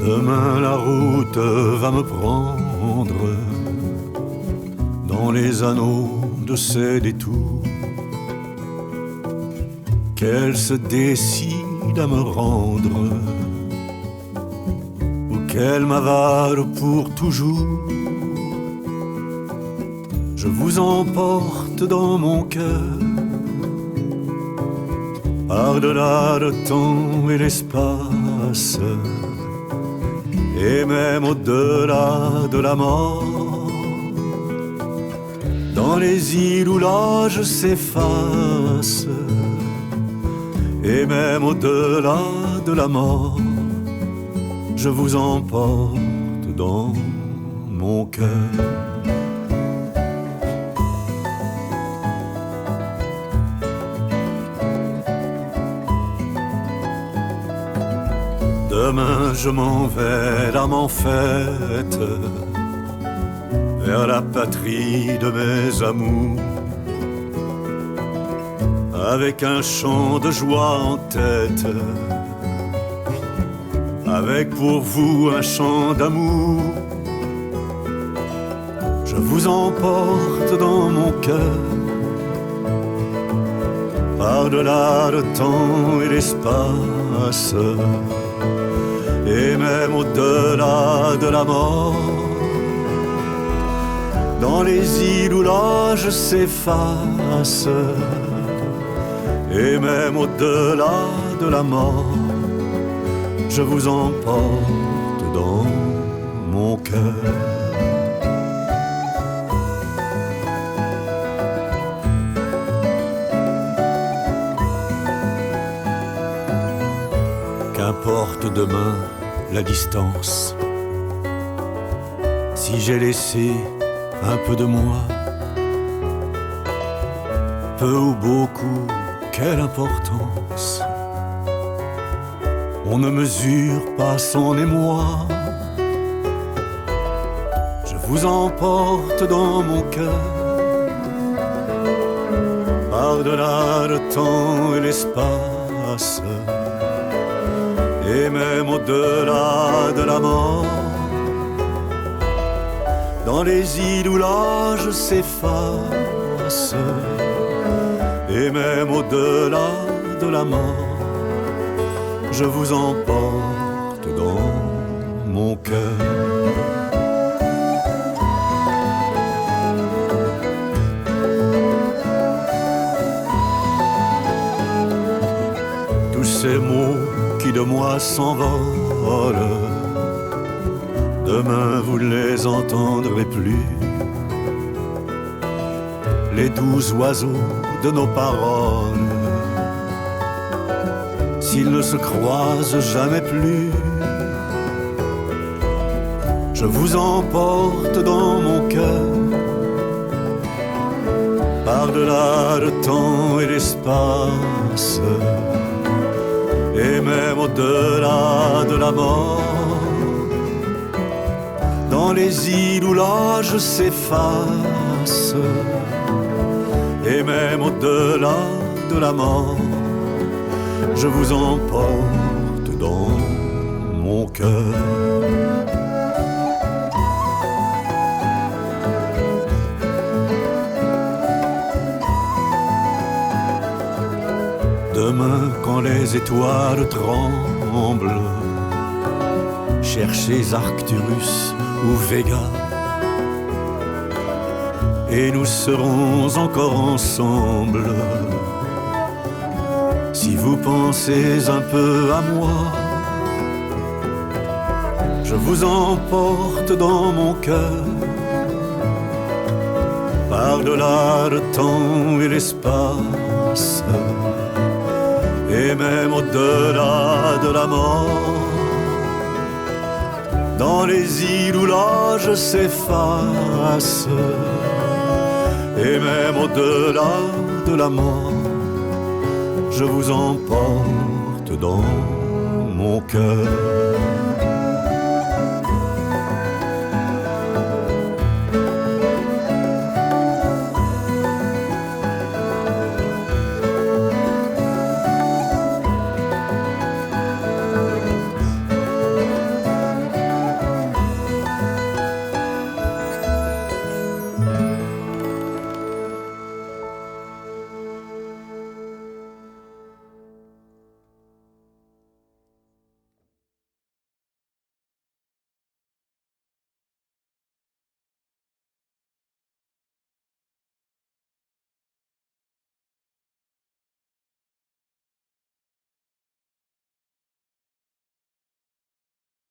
Demain la route va me prendre dans les anneaux de ses détours, qu'elle se décide à me rendre ou qu'elle m'avale pour toujours. Je vous emporte dans mon cœur, par-delà le temps et l'espace, et même au-delà de la mort, dans les îles où l'âge s'efface, et même au-delà de la mort, je vous emporte dans mon cœur. Demain je m'en vais, l'âme en fête, vers la patrie de mes amours, avec un chant de joie en tête, avec pour vous un chant d'amour. Je vous emporte dans mon cœur, par-delà le temps et l'espace, et même au-delà de la mort, dans les îles où l'âge s'efface, et même au-delà de la mort, je vous emporte dans mon cœur. Qu'importe demain la distance, si j'ai laissé un peu de moi, peu ou beaucoup, quelle importance. On ne mesure pas son émoi. Je vous emporte dans mon cœur, par-delà le temps et l'espace, et même au-delà de la mort, dans les îles où l'âge s'efface, et même au-delà de la mort, je vous emporte dans mon cœur. Tous ces mots qui de moi s'envolent, demain vous ne les entendrez plus. Les doux oiseaux de nos paroles, s'ils ne se croisent jamais plus, je vous emporte dans mon cœur, par-delà le temps et l'espace, et même au-delà de la mort, dans les îles où l'âge s'efface, et même au-delà de la mort, je vous emporte dans mon cœur. Demain, quand les étoiles tremblent, cherchez Arcturus ou Vega, et nous serons encore ensemble. Si vous pensez un peu à moi, je vous emporte dans mon cœur, par-delà le temps et l'espace, et même au-delà de la mort, dans les îles où l'âge s'efface, et même au-delà de la mort, je vous emporte dans mon cœur.